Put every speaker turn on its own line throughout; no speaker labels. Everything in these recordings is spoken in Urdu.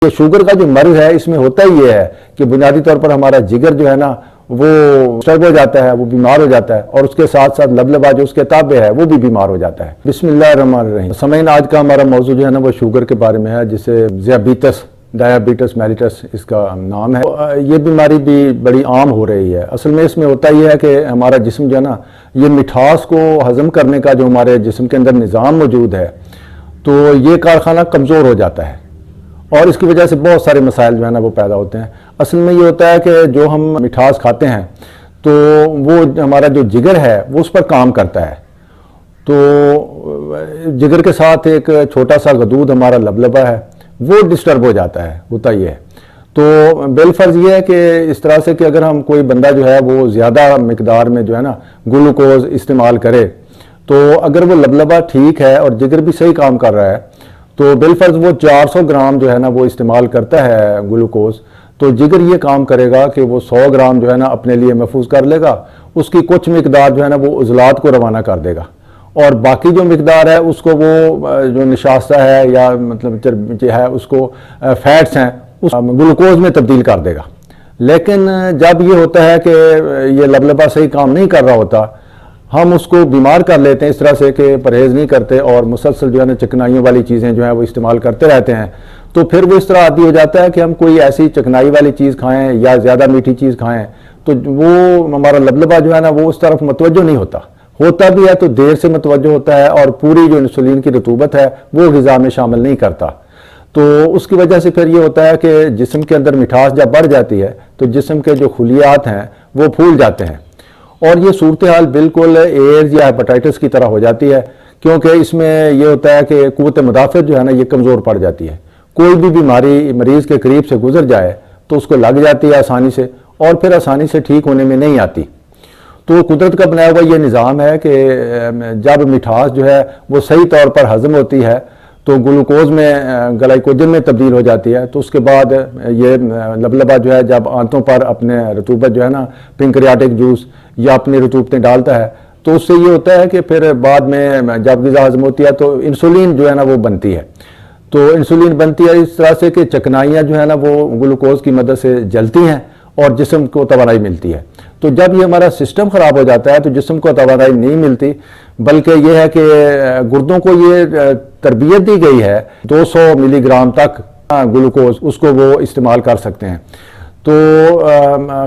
یہ شوگر کا جو مرض ہے اس میں ہوتا ہی یہ ہے کہ بنیادی طور پر ہمارا جگر جو ہے نا وہ ڈسٹرب ہو جاتا ہے، وہ بیمار ہو جاتا ہے، اور اس کے ساتھ ساتھ لبلبا جو اس کے تابع ہے وہ بھی بیمار ہو جاتا ہے۔ بسم اللہ الرحمن الرحیم۔ سامعین، آج کا ہمارا موضوع جو ہے نا وہ شوگر کے بارے میں ہے، جسے ڈائبٹیس میلیٹس اس کا نام ہے۔ یہ بیماری بھی بڑی عام ہو رہی ہے۔ اصل میں اس میں ہوتا یہ ہے کہ ہمارا جسم جو ہے نا یہ مٹھاس کو ہضم کرنے کا جو ہمارے جسم کے اندر نظام موجود ہے تو یہ کارخانہ کمزور ہو جاتا ہے، اور اس کی وجہ سے بہت سارے مسائل جو ہے نا وہ پیدا ہوتے ہیں۔ اصل میں یہ ہوتا ہے کہ جو ہم مٹھاس کھاتے ہیں تو وہ ہمارا جو جگر ہے وہ اس پر کام کرتا ہے، تو جگر کے ساتھ ایک چھوٹا سا غدود ہمارا لبلبا ہے وہ ڈسٹرب ہو جاتا ہے، ہوتا یہ ہے۔ تو بالفرض یہ ہے کہ اس طرح سے کہ اگر ہم کوئی بندہ جو ہے وہ زیادہ مقدار میں جو ہے نا گلوکوز استعمال کرے تو اگر وہ لبلبا ٹھیک ہے اور جگر بھی صحیح کام کر رہا ہے تو بالفرض وہ 400 گرام جو ہے نا وہ استعمال کرتا ہے گلوکوز، تو جگر یہ کام کرے گا کہ وہ 100 گرام جو ہے نا اپنے لیے محفوظ کر لے گا، اس کی کچھ مقدار جو ہے نا وہ عضلات کو روانہ کر دے گا، اور باقی جو مقدار ہے اس کو وہ جو نشاستہ ہے یا مطلب چربی ہے اس کو فیٹس ہیں اس گلوکوز میں تبدیل کر دے گا۔ لیکن جب یہ ہوتا ہے کہ یہ لبلبا صحیح کام نہیں کر رہا ہوتا، ہم اس کو بیمار کر لیتے ہیں اس طرح سے کہ پرہیز نہیں کرتے اور مسلسل جو ہے نا چکنائیوں والی چیزیں جو ہیں وہ استعمال کرتے رہتے ہیں، تو پھر وہ اس طرح عادی ہو جاتا ہے کہ ہم کوئی ایسی چکنائی والی چیز کھائیں یا زیادہ میٹھی چیز کھائیں تو وہ ہمارا لبلبا جو ہے نا وہ اس طرف متوجہ نہیں ہوتا بھی ہے تو دیر سے متوجہ ہوتا ہے، اور پوری جو انسولین کی رطوبت ہے وہ غذا میں شامل نہیں کرتا۔ تو اس کی وجہ سے پھر یہ ہوتا ہے کہ جسم کے اندر مٹھاس جب بڑھ جاتی ہے تو جسم کے جو خلیات ہیں وہ پھول جاتے ہیں، اور یہ صورتحال بالکل ایڈز یا ہیپاٹائٹس کی طرح ہو جاتی ہے، کیونکہ اس میں یہ ہوتا ہے کہ قوت مدافعت جو ہے نا یہ کمزور پڑ جاتی ہے۔ کوئی بھی بیماری مریض کے قریب سے گزر جائے تو اس کو لگ جاتی ہے آسانی سے، اور پھر آسانی سے ٹھیک ہونے میں نہیں آتی۔ تو قدرت کا بنایا ہوا یہ نظام ہے کہ جب مٹھاس جو ہے وہ صحیح طور پر ہضم ہوتی ہے تو گلوکوز میں گلائکوجن میں تبدیل ہو جاتی ہے، تو اس کے بعد یہ لبلبا جو ہے جب آنتوں پر اپنے رطوبت جو ہے نا پنکریاٹک جوس یا اپنی رطوبتیں ڈالتا ہے تو اس سے یہ ہوتا ہے کہ پھر بعد میں جب غذا ہضم ہوتی ہے تو انسولین جو ہے نا وہ بنتی ہے، تو انسولین بنتی ہے اس طرح سے کہ چکنائیاں جو ہے نا وہ گلوکوز کی مدد سے جلتی ہیں اور جسم کو توانائی ملتی ہے۔ تو جب یہ ہمارا سسٹم خراب ہو جاتا ہے تو جسم کو توانائی نہیں ملتی، بلکہ یہ ہے کہ گردوں کو یہ تربیت دی گئی ہے 200 ملی گرام تک گلوکوز اس کو وہ استعمال کر سکتے ہیں، تو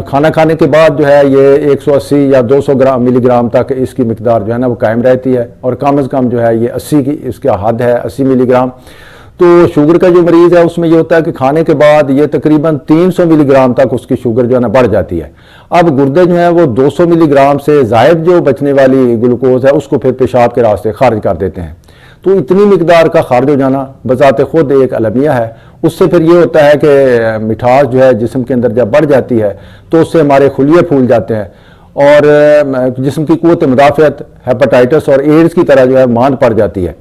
کھانا کھانے کے بعد جو ہے یہ 180 یا 200 ملی گرام تک اس کی مقدار جو ہے نا وہ قائم رہتی ہے، اور کم از کم جو ہے یہ 80 کی اس کا حد ہے 80 ملی گرام۔ تو شوگر کا جو مریض ہے اس میں یہ ہوتا ہے کہ کھانے کے بعد یہ تقریباً 300 ملی گرام تک اس کی شوگر جو ہے نا بڑھ جاتی ہے۔ اب گردے جو ہیں وہ 200 ملی گرام سے زائد جو بچنے والی گلوکوز ہے اس کو پھر پیشاب کے راستے خارج کر دیتے ہیں، تو اتنی مقدار کا خارج ہو جانا بذات خود ایک المیہ ہے۔ اس سے پھر یہ ہوتا ہے کہ مٹھاس جو ہے جسم کے اندر جب بڑھ جاتی ہے تو اس سے ہمارے خلیے پھول جاتے ہیں، اور جسم کی قوت مدافعت ہیپاٹائٹس اور ایڈز کی طرح جو ہے ماند پڑ جاتی ہے،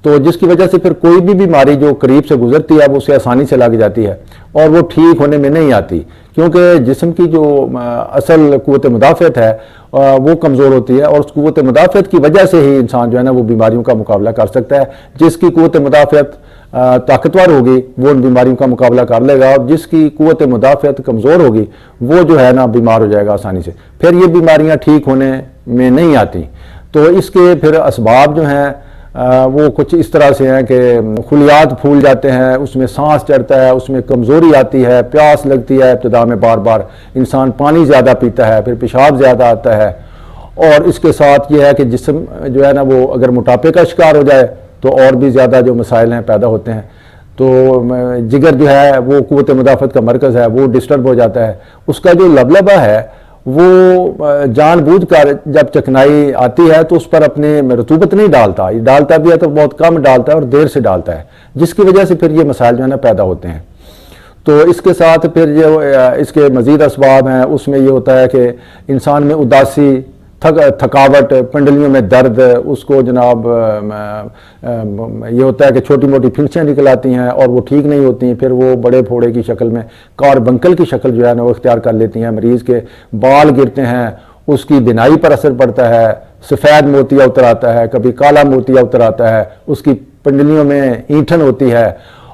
تو جس کی وجہ سے پھر کوئی بھی بیماری جو قریب سے گزرتی ہے وہ اسے آسانی سے لگ جاتی ہے اور وہ ٹھیک ہونے میں نہیں آتی، کیونکہ جسم کی جو اصل قوت مدافعت ہے وہ کمزور ہوتی ہے، اور اس قوت مدافعت کی وجہ سے ہی انسان جو ہے نا وہ بیماریوں کا مقابلہ کر سکتا ہے۔ جس کی قوت مدافعت طاقتور ہوگی وہ ان بیماریوں کا مقابلہ کر لے گا، اور جس کی قوت مدافعت کمزور ہوگی وہ جو ہے نا بیمار ہو جائے گا آسانی سے، پھر یہ بیماریاں ٹھیک ہونے میں نہیں آتی۔ تو اس کے پھر اسباب جو ہیں وہ کچھ اس طرح سے ہیں کہ خلیات پھول جاتے ہیں، اس میں سانس چڑھتا ہے، اس میں کمزوری آتی ہے، پیاس لگتی ہے ابتدا میں بار بار، انسان پانی زیادہ پیتا ہے، پھر پیشاب زیادہ آتا ہے، اور اس کے ساتھ یہ ہے کہ جسم جو ہے نا وہ اگر موٹاپے کا شکار ہو جائے تو اور بھی زیادہ جو مسائل ہیں پیدا ہوتے ہیں۔ تو جگر جو ہے وہ قوت مدافعت کا مرکز ہے وہ ڈسٹرب ہو جاتا ہے، اس کا جو لبلبا ہے وہ جان بوجھ کر جب چکنائی آتی ہے تو اس پر اپنے رطوبت نہیں ڈالتا، یہ ڈالتا بھی ہے تو بہت کم ڈالتا ہے اور دیر سے ڈالتا ہے، جس کی وجہ سے پھر یہ مسائل جو ہے نا پیدا ہوتے ہیں۔ تو اس کے ساتھ پھر جو اس کے مزید اسباب ہیں اس میں یہ ہوتا ہے کہ انسان میں اداسی، تھکاوٹ، پنڈلیوں میں درد، اس کو جناب یہ ہوتا ہے کہ چھوٹی موٹی پھنسیاں نکل آتی ہیں اور وہ ٹھیک نہیں ہوتی ہیں، پھر وہ بڑے پھوڑے کی شکل میں کاربنکل کی شکل جو ہے نا وہ اختیار کر لیتی ہیں، مریض کے بال گرتے ہیں، اس کی بینائی پر اثر پڑتا ہے، سفید موتیا اتر آتا ہے، کبھی کالا موتیا اتر آتا ہے، اس کی پنڈلیوں میں اینٹھن ہوتی ہے،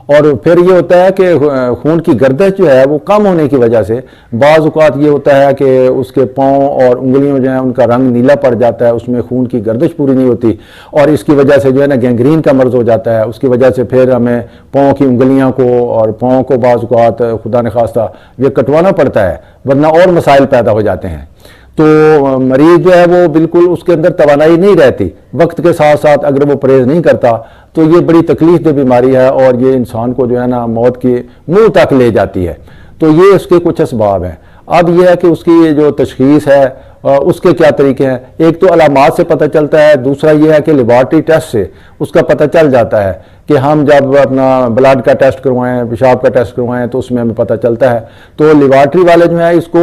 اور پھر یہ ہوتا ہے کہ خون کی گردش جو ہے وہ کم ہونے کی وجہ سے بعض اوقات یہ ہوتا ہے کہ اس کے پاؤں اور انگلیوں جو ہیں ان کا رنگ نیلا پڑ جاتا ہے، اس میں خون کی گردش پوری نہیں ہوتی، اور اس کی وجہ سے جو ہے نا گینگرین کا مرض ہو جاتا ہے۔ اس کی وجہ سے پھر ہمیں پاؤں کی انگلیاں کو اور پاؤں کو بعض اوقات خدا نخواستہ یہ کٹوانا پڑتا ہے، ورنہ اور مسائل پیدا ہو جاتے ہیں۔ تو مریض جو ہے وہ بالکل اس کے اندر توانائی نہیں رہتی، وقت کے ساتھ ساتھ اگر وہ پرہیز نہیں کرتا تو یہ بڑی تکلیف دہ بیماری ہے، اور یہ انسان کو جو ہے نا موت کی منہ تک لے جاتی ہے۔ تو یہ اس کے کچھ اسباب ہیں۔ اب یہ ہے کہ اس کی جو تشخیص ہے اس کے کیا طریقے ہیں۔ ایک تو علامات سے پتہ چلتا ہے، دوسرا یہ ہے کہ لیبارٹری ٹیسٹ سے اس کا پتہ چل جاتا ہے کہ ہم جب اپنا بلڈ کا ٹیسٹ کروائیں، پیشاب کا ٹیسٹ کروائیں تو اس میں ہمیں پتہ چلتا ہے۔ تو لیبارٹری والے جو ہیں اس کو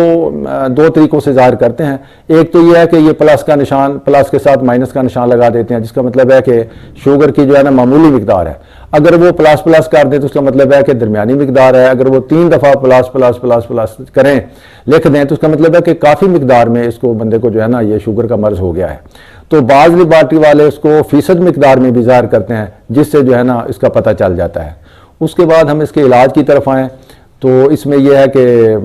دو طریقوں سے ظاہر کرتے ہیں۔ ایک تو یہ ہے کہ یہ پلس کا نشان، پلس کے ساتھ مائنس کا نشان لگا دیتے ہیں، جس کا مطلب ہے کہ شوگر کی جو ہے نا معمولی مقدار ہے۔ اگر وہ پلس پلس کر دیں تو اس کا مطلب ہے کہ درمیانی مقدار ہے۔ اگر وہ 3 دفعہ پلس پلس پلس پلس کریں، لکھ دیں، تو اس کا مطلب ہے کہ کافی مقدار میں اس کو بندے کو جو ہے نا یہ شوگر کا مرض ہو گیا ہے۔ تو بعض لیبارٹری والے اس کو فیصد مقدار میں بھی ظاہر کرتے ہیں، جس سے جو ہے نا اس کا پتہ چل جاتا ہے۔ اس کے بعد ہم اس کے علاج کی طرف آئیں تو اس میں یہ ہے کہ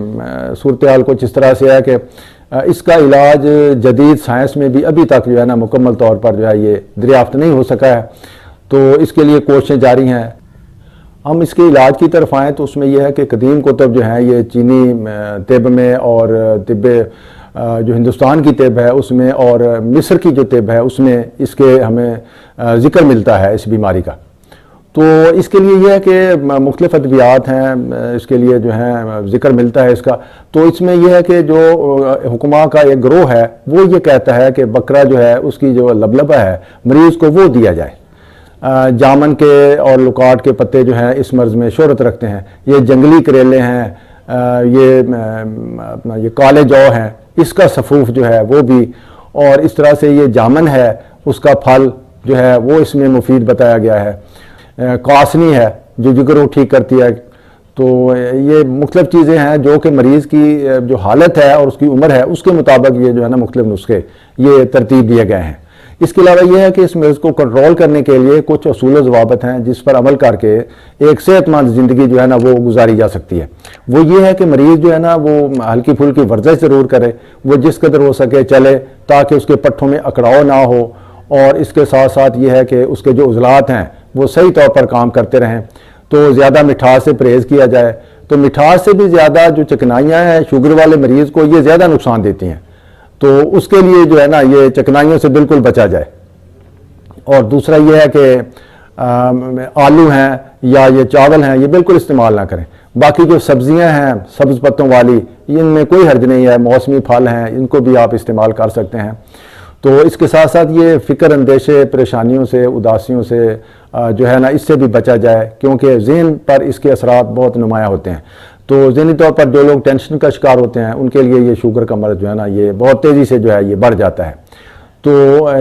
صورتحال کچھ اس طرح سے ہے کہ اس کا علاج جدید سائنس میں بھی ابھی تک جو ہے نا مکمل طور پر جو ہے یہ دریافت نہیں ہو سکا ہے، تو اس کے لیے کوششیں جاری ہیں۔ ہم اس کے علاج کی طرف آئیں تو اس میں یہ ہے کہ قدیم کتب جو ہیں یہ چینی طب میں اور طب جو ہندوستان کی طب ہے اس میں اور مصر کی جو طب ہے اس میں اس کے ہمیں ذکر ملتا ہے اس بیماری کا۔ تو اس کے لیے یہ ہے کہ مختلف ادویات ہیں، اس کے لیے جو ہیں ذکر ملتا ہے اس کا۔ تو اس میں یہ ہے کہ جو حکماء کا ایک گروہ ہے وہ یہ کہتا ہے کہ بکرا جو ہے اس کی جو لبلبہ ہے مریض کو وہ دیا جائے۔ جامن کے اور لکاٹ کے پتے جو ہیں اس مرض میں شہرت رکھتے ہیں۔ یہ جنگلی کریلے ہیں، یہ کالے جو ہیں، اس کا سفوف جو ہے وہ بھی، اور اس طرح سے یہ جامن ہے اس کا پھل جو ہے وہ اس میں مفید بتایا گیا ہے۔ کاسنی ہے جو جگر کو ٹھیک کرتی ہے۔ تو یہ مختلف چیزیں ہیں جو کہ مریض کی جو حالت ہے اور اس کی عمر ہے اس کے مطابق یہ جو ہے نا مختلف نسخے یہ ترتیب دیے گئے ہیں۔ اس کے علاوہ یہ ہے کہ اس مرض کو کنٹرول کرنے کے لیے کچھ اصول و ضوابط ہیں جس پر عمل کر کے ایک صحت مند زندگی جو ہے نا وہ گزاری جا سکتی ہے۔ وہ یہ ہے کہ مریض جو ہے نا وہ ہلکی پھلکی ورزش ضرور کرے، وہ جس قدر ہو سکے چلے تاکہ اس کے پٹھوں میں اکڑاؤ نہ ہو، اور اس کے ساتھ ساتھ یہ ہے کہ اس کے جو عضلات ہیں وہ صحیح طور پر کام کرتے رہیں۔ تو زیادہ مٹھاس سے پرہیز کیا جائے۔ تو مٹھاس سے بھی زیادہ جو چکنائیاں ہیں شوگر والے مریض کو یہ زیادہ نقصان دیتی ہیں، تو اس کے لیے جو ہے نا یہ چکنائیوں سے بالکل بچا جائے۔ اور دوسرا یہ ہے کہ آلو ہیں یا یہ چاول ہیں یہ بالکل استعمال نہ کریں۔ باقی جو سبزیاں ہیں سبز پتوں والی ان میں کوئی حرج نہیں ہے، موسمی پھل ہیں ان کو بھی آپ استعمال کر سکتے ہیں۔ تو اس کے ساتھ ساتھ یہ فکر اندیشے، پریشانیوں سے، اداسیوں سے جو ہے نا اس سے بھی بچا جائے، کیونکہ ذہن پر اس کے اثرات بہت نمایاں ہوتے ہیں۔ تو ذہنی طور پر جو لوگ ٹینشن کا شکار ہوتے ہیں ان کے لیے یہ شوگر کا مرض جو ہے نا یہ بہت تیزی سے جو ہے یہ بڑھ جاتا ہے۔ تو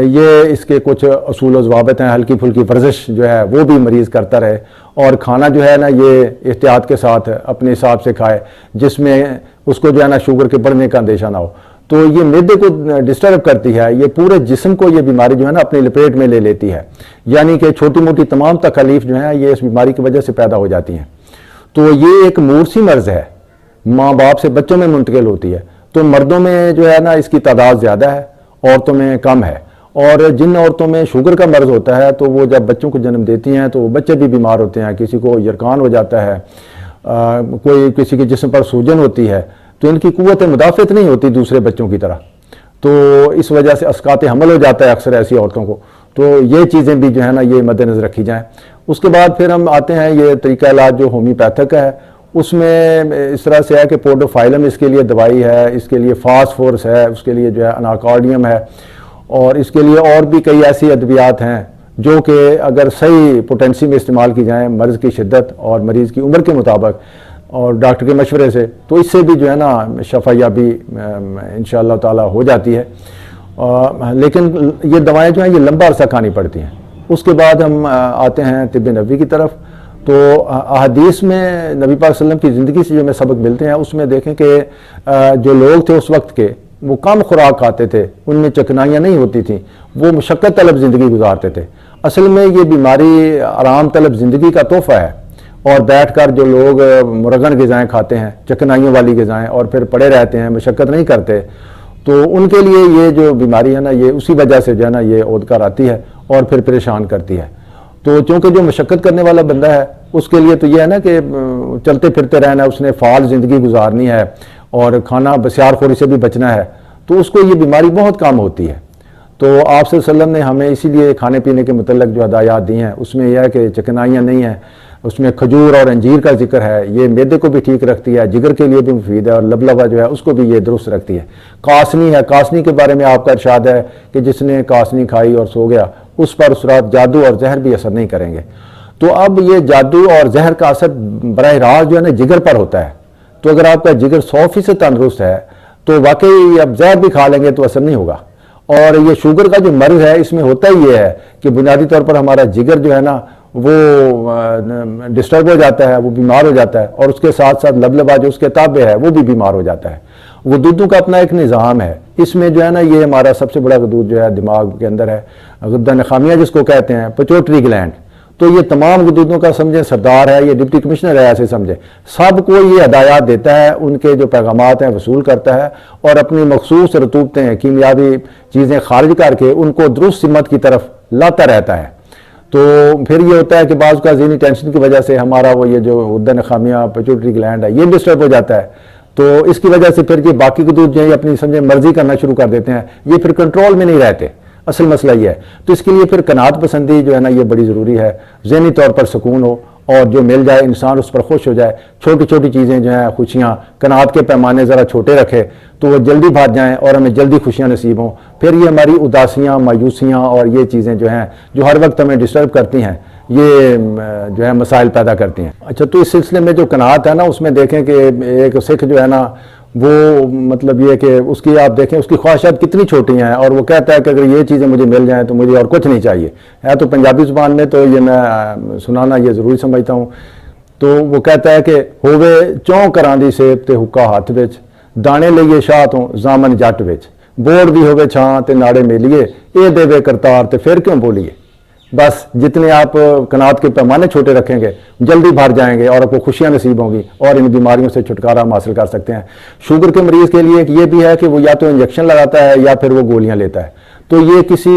یہ اس کے کچھ اصول و ضوابط ہیں۔ ہلکی پھلکی ورزش جو ہے وہ بھی مریض کرتا رہے، اور کھانا جو ہے نا یہ احتیاط کے ساتھ اپنے حساب سے کھائے جس میں اس کو جو ہے نا شوگر کے بڑھنے کا اندیشہ نہ ہو۔ تو یہ معدے کو ڈسٹرب کرتی ہے، یہ پورے جسم کو یہ بیماری جو ہے نا اپنی لپیٹ میں لے لیتی ہے، یعنی کہ چھوٹی موٹی تمام تکالیف جو ہیں یہ اس بیماری کی وجہ سے پیدا ہو جاتی ہیں۔ تو یہ ایک موروثی مرض ہے، ماں باپ سے بچوں میں منتقل ہوتی ہے۔ تو مردوں میں جو ہے نا اس کی تعداد زیادہ ہے، عورتوں میں کم ہے۔ اور جن عورتوں میں شوگر کا مرض ہوتا ہے تو وہ جب بچوں کو جنم دیتی ہیں تو وہ بچے بھی بیمار ہوتے ہیں، کسی کو یرکان ہو جاتا ہے، کوئی کسی کے جسم پر سوجن ہوتی ہے، تو ان کی قوت مدافعت نہیں ہوتی دوسرے بچوں کی طرح، تو اس وجہ سے اسقاط حمل ہو جاتا ہے اکثر ایسی عورتوں کو۔ تو یہ چیزیں بھی جو ہے نا یہ مد نظر رکھی جائیں۔ اس کے بعد پھر ہم آتے ہیں یہ طریقہ علاج جو ہومیوپیتھک ہے، اس میں اس طرح سے ہے کہ پوڈوفائلم اس کے لیے دوائی ہے، اس کے لیے فاسفورس ہے، اس کے لیے جو ہے اناکارڈیم ہے، اور اس کے لیے اور بھی کئی ایسی ادویات ہیں جو کہ اگر صحیح پوٹینسی میں استعمال کی جائیں مرض کی شدت اور مریض کی عمر کے مطابق اور ڈاکٹر کے مشورے سے، تو اس سے بھی جو ہے نا شفا یابی انشاءاللہ تعالی ہو جاتی ہے۔ لیکن یہ دوائیں جو ہیں یہ لمبا عرصہ کھانی پڑتی ہیں۔ اس کے بعد ہم آتے ہیں طب نبوی کی طرف۔ تو احادیث میں نبی پاک صلی اللہ علیہ وسلم کی زندگی سے جو ہمیں سبق ملتے ہیں اس میں دیکھیں کہ جو لوگ تھے اس وقت کے وہ کم خوراک کھاتے تھے، ان میں چکنائیاں نہیں ہوتی تھیں، وہ مشقت طلب زندگی گزارتے تھے۔ اصل میں یہ بیماری آرام طلب زندگی کا تحفہ ہے، اور بیٹھ کر جو لوگ مرغن غذائیں کھاتے ہیں، چکنائیوں والی غذائیں، اور پھر پڑے رہتے ہیں، مشقت نہیں کرتے، تو ان کے لیے یہ جو بیماری ہے نا، یہ اسی وجہ سے جو ہے نا یہ عود کر آتی ہے اور پھر پریشان کرتی ہے۔ تو چونکہ جو مشقت کرنے والا بندہ ہے اس کے لیے تو یہ ہے نا کہ چلتے پھرتے رہنا ہے، اس نے فعال زندگی گزارنی ہے اور کھانا بسیار خوری سے بھی بچنا ہے، تو اس کو یہ بیماری بہت کم ہوتی ہے۔ تو آپ صلی اللہ علیہ وسلم نے ہمیں اسی لیے کھانے پینے کے متعلق جو ہدایات دی ہیں، اس میں یہ ہے کہ چکنائیاں نہیں ہیں، اس میں کھجور اور انجیر کا ذکر ہے، یہ معدے کو بھی ٹھیک رکھتی ہے، جگر کے لیے بھی مفید ہے، اور لبلبا جو ہے اس کو بھی یہ درست رکھتی ہے۔ کاسنی ہے، کاسنی کے بارے میں آپ کا ارشاد ہے کہ جس نے کاسنی کھائی اور سو گیا اس پر اس رات جادو اور زہر بھی اثر نہیں کریں گے۔ تو اب یہ جادو اور زہر کا اثر براہ راست جو ہے نا جگر پر ہوتا ہے، تو اگر آپ کا جگر 100% تندرست ہے تو واقعی اب زہر بھی کھا لیں گے تو اثر نہیں ہوگا۔ اور یہ شوگر کا جو مرض ہے اس میں ہوتا ہی یہ ہے کہ بنیادی طور پر ہمارا جگر جو ہے نا وہ ڈسٹرب ہو جاتا ہے، وہ بیمار ہو جاتا ہے، اور اس کے ساتھ ساتھ لبلبا جو اس کے تابع ہے وہ بھی بیمار ہو جاتا ہے۔ غدودوں کا اپنا ایک نظام ہے، اس میں جو ہے نا یہ ہمارا سب سے بڑا غدود جو ہے دماغ کے اندر ہے، غدہ نخامیہ جس کو کہتے ہیں، پچوٹری گلینڈ۔ تو یہ تمام غدودوں کا سمجھیں سردار ہے، یہ ڈپٹی کمشنر ہے، ایسے سمجھیں، سب کو یہ ہدایات دیتا ہے، ان کے جو پیغامات ہیں وصول کرتا ہے، اور اپنی مخصوص رطوبتیں، کیمیاوی چیزیں خارج کر کے ان کو درست سمت کی طرف لاتا رہتا ہے۔ تو پھر یہ ہوتا ہے کہ بعض کا ذہنی ٹینشن کی وجہ سے ہمارا وہ یہ جو غدہ نخامیہ پچوٹری گلینڈ ہے یہ ڈسٹرب ہو جاتا ہے، تو اس کی وجہ سے پھر یہ باقی غدود جو ہیں اپنی سمجھیں مرضی کرنا شروع کر دیتے ہیں، یہ پھر کنٹرول میں نہیں رہتے۔ اصل مسئلہ یہ ہے، تو اس کے لیے پھر قناعت پسندی جو ہے نا یہ بڑی ضروری ہے، ذہنی طور پر سکون ہو اور جو مل جائے انسان اس پر خوش ہو جائے، چھوٹی چھوٹی چیزیں جو ہیں خوشیاں، قناعت کے پیمانے ذرا چھوٹے رکھے تو وہ جلدی بھاگ جائیں اور ہمیں جلدی خوشیاں نصیب ہوں۔ پھر یہ ہماری اداسیاں، مایوسیاں اور یہ چیزیں جو ہیں جو ہر وقت ہمیں ڈسٹرب کرتی ہیں یہ جو ہے مسائل پیدا کرتی ہیں۔ اچھا، تو اس سلسلے میں جو قناعت ہے نا اس میں دیکھیں کہ ایک سکھ جو ہے نا وہ مطلب یہ کہ اس کی آپ دیکھیں اس کی خواہشات کتنی چھوٹی ہیں، اور وہ کہتا ہے کہ اگر یہ چیزیں مجھے مل جائیں تو مجھے اور کچھ نہیں چاہیے ہے۔ تو پنجابی زبان میں تو یہ میں سنانا یہ ضروری سمجھتا ہوں۔ تو وہ کہتا ہے کہ ہووے چوں کراندی سیب تے حکا ہاتھ وچ، دانے لئیے شاہ تو زامن جٹ وچ، بوڑ بھی ہووے چھاں تے ناڑے میلیے، اے دے کرتار تے پھر کیوں بولیے۔ بس جتنے آپ قناعت کے پیمانے چھوٹے رکھیں گے جلدی بھر جائیں گے اور آپ کو خوشیاں نصیب ہوں گی اور ان بیماریوں سے چھٹکارا ہم حاصل کر سکتے ہیں۔ شوگر کے مریض کے لیے یہ بھی ہے کہ وہ یا تو انجیکشن لگاتا ہے یا پھر وہ گولیاں لیتا ہے، تو یہ کسی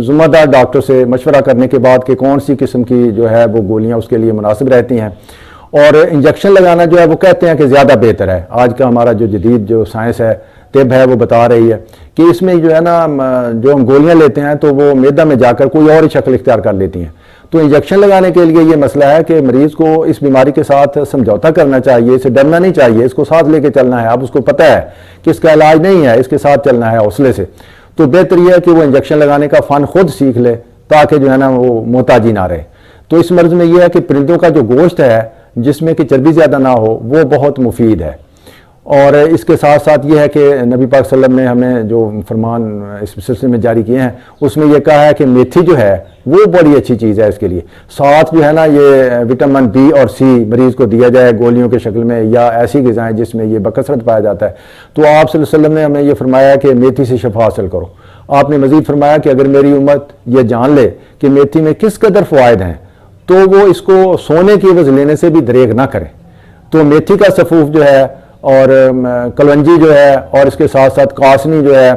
ذمہ دار ڈاکٹر سے مشورہ کرنے کے بعد کہ کون سی قسم کی جو ہے وہ گولیاں اس کے لیے مناسب رہتی ہیں۔ اور انجیکشن لگانا جو ہے وہ کہتے ہیں کہ زیادہ بہتر ہے، آج کا ہمارا جو جدید جو سائنس ہے، طب ہے، وہ بتا رہی ہے کہ اس میں جو ہے نا جو ہم گولیاں لیتے ہیں تو وہ معدہ میں جا کر کوئی اور ہی شکل اختیار کر لیتی ہیں۔ تو انجیکشن لگانے کے لیے یہ مسئلہ ہے کہ مریض کو اس بیماری کے ساتھ سمجھوتا کرنا چاہیے، اسے ڈرنا نہیں چاہیے، اس کو ساتھ لے کے چلنا ہے۔ اب اس کو پتہ ہے کہ اس کا علاج نہیں ہے، اس کے ساتھ چلنا ہے حوصلے سے، تو بہتر یہ ہے کہ وہ انجیکشن لگانے کا فن خود سیکھ لے تاکہ جو ہے نا وہ محتاجی نہ رہے۔ تو اس مرض میں یہ ہے کہ پرندوں کا جو گوشت ہے جس میں کہ چربی زیادہ نہ ہو وہ بہت مفید ہے۔ اور اس کے ساتھ ساتھ یہ ہے کہ نبی پاک صلی اللہ علیہ وسلم نے ہمیں جو فرمان اس سلسلے میں جاری کیے ہیں اس میں یہ کہا ہے کہ میتھی جو ہے وہ بڑی اچھی چیز ہے اس کے لیے، ساتھ جو ہے نا یہ وٹامن بی اور سی مریض کو دیا جائے گولیوں کے شکل میں یا ایسی غذائیں جس میں یہ بکثرت پایا جاتا ہے۔ تو آپ صلی اللہ علیہ وسلم نے ہمیں یہ فرمایا کہ میتھی سے شفا حاصل کرو۔ آپ نے مزید فرمایا کہ اگر میری امت یہ جان لے کہ میتھی میں کس قدر فوائد ہیں تو وہ اس کو سونے کی عوض لینے سے بھی دریغ نہ کرے۔ تو میتھی کا سفوف جو ہے اور کلونجی جو ہے اور اس کے ساتھ ساتھ کاسنی جو ہے،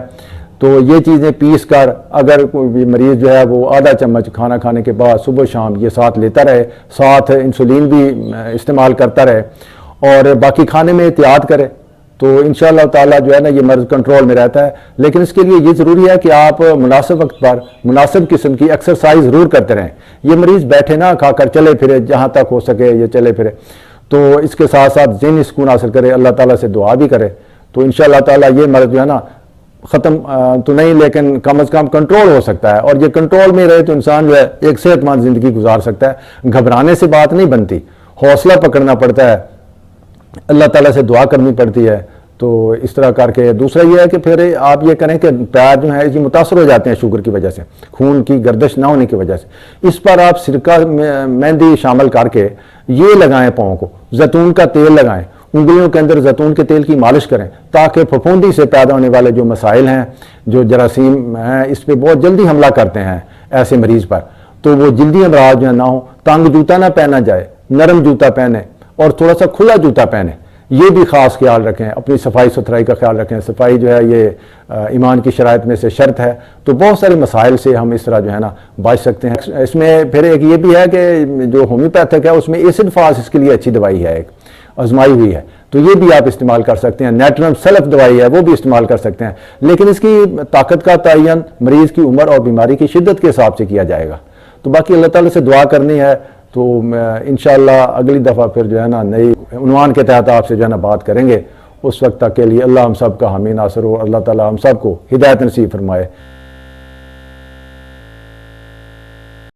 تو یہ چیزیں پیس کر اگر کوئی بھی مریض جو ہے وہ آدھا چمچ کھانا کھانے کے بعد صبح شام یہ ساتھ لیتا رہے، ساتھ انسولین بھی استعمال کرتا رہے اور باقی کھانے میں احتیاط کرے، تو انشاءاللہ تعالیٰ جو ہے نا یہ مرض کنٹرول میں رہتا ہے۔ لیکن اس کے لیے یہ ضروری ہے کہ آپ مناسب وقت پر مناسب قسم کی ایکسرسائز ضرور کرتے رہیں۔ یہ مریض بیٹھے نہ کھا کر چلے پھرے، جہاں تک ہو سکے یہ چلے پھرے، تو اس کے ساتھ ساتھ ذہنی سکون حاصل کرے، اللہ تعالیٰ سے دعا بھی کرے، تو انشاءاللہ تعالیٰ یہ مرض جو ہے نا ختم تو نہیں لیکن کم از کم کنٹرول ہو سکتا ہے، اور یہ کنٹرول میں رہے تو انسان جو ہے ایک صحت مند زندگی گزار سکتا ہے۔ گھبرانے سے بات نہیں بنتی، حوصلہ پکڑنا پڑتا ہے، اللہ تعالیٰ سے دعا کرنی پڑتی ہے۔ تو اس طرح کر کے دوسرا یہ ہے کہ پھر آپ یہ کریں کہ پیر جو ہیں یہ متاثر ہو جاتے ہیں شوگر کی وجہ سے، خون کی گردش نہ ہونے کی وجہ سے، اس پر آپ سرکہ مہندی شامل کر کے یہ لگائیں، پاؤں کو زیتون کا تیل لگائیں، انگلیوں کے اندر زیتون کے تیل کی مالش کریں تاکہ پھپھوندی سے پیدا ہونے والے جو مسائل ہیں، جو جراثیم ہیں، اس پہ بہت جلدی حملہ کرتے ہیں ایسے مریض پر، تو وہ جلدی امراض جو نہ ہو۔ تنگ جوتا نہ پہنا جائے، نرم جوتا پہنیں اور تھوڑا سا کھلا جوتا پہنیں، یہ بھی خاص خیال رکھیں، اپنی صفائی ستھرائی کا خیال رکھیں۔ صفائی جو ہے یہ ایمان کی شرائط میں سے شرط ہے، تو بہت سارے مسائل سے ہم اس طرح جو ہے نا بچ سکتے ہیں۔ اس میں پھر ایک یہ بھی ہے کہ جو ہومیوپیتھک ہے اس میں ایسڈ فاس اس کے لیے اچھی دوائی ہے، ایک آزمائی ہوئی ہے، تو یہ بھی آپ استعمال کر سکتے ہیں۔ نیٹرم سیلف دوائی ہے، وہ بھی استعمال کر سکتے ہیں، لیکن اس کی طاقت کا تعین مریض کی عمر اور بیماری کی شدت کے حساب سے کیا جائے گا۔ تو باقی اللہ تعالیٰ سے دعا کرنی ہے، تو انشاءاللہ اگلی دفعہ پھر جو ہے نا نئی عنوان کے تحت آپ سے جو ہے نا بات کریں گے۔ اس وقت تک کے لیے اللہ ہم سب کا حامی ناصر ہو، اللہ تعالیٰ ہم سب کو ہدایت نصیب فرمائے۔